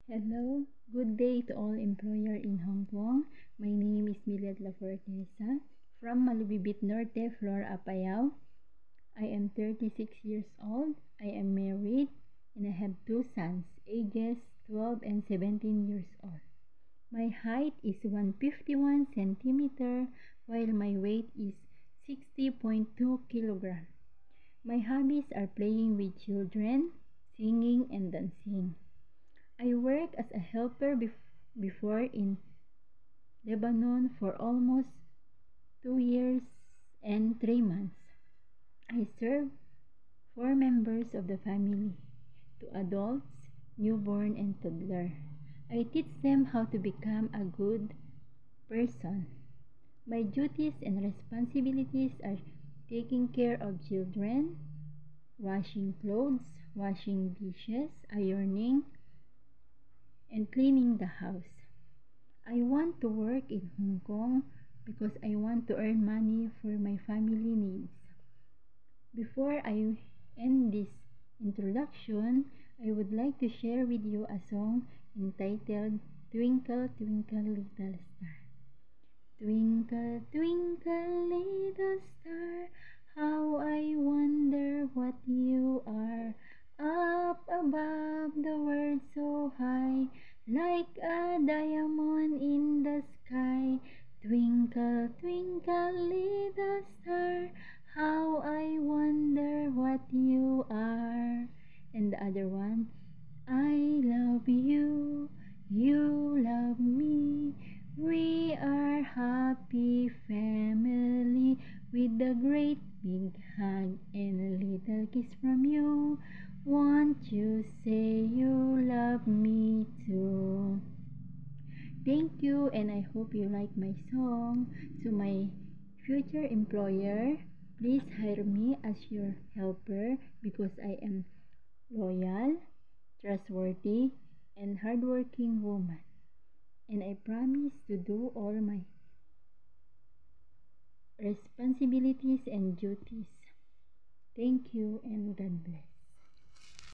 Hello, good day to all employer in Hong Kong. My name is Millet Lafortesa from Malubibit Norte, Flor Apayao. I am 36 years old. I am married and I have two sons, ages 12 and 17 years old. My height is 151 centimeter while my weight is 60.2 kilogram. My hobbies are playing with children, singing and dancing. I worked as a helper before in Lebanon for almost 2 years and 3 months. I served 4 members of the family, two adults, newborn and toddler. I teach them how to become a good person. My duties and responsibilities are taking care of children, washing clothes, washing dishes, ironing, and cleaning the house. I want to work in Hong Kong because I want to earn money for my family needs. Before I end this introduction, I would like to share with you a song entitled Twinkle, Twinkle, Little Star. Twinkle, twinkle, little star, how I wonder what you are. Up above the world so high, like a diamond in the sky. Twinkle, twinkle, little star, how I wonder what you are. And the other one, I love you, you love me. We are happy family with a great big hug and a little kiss from you. Won't you say you love me too? Thank you, and I hope you like my song. To my future employer, please hire me as your helper because I am loyal, trustworthy, and hardworking woman. And I promise to do all my responsibilities and duties. Thank you and God bless.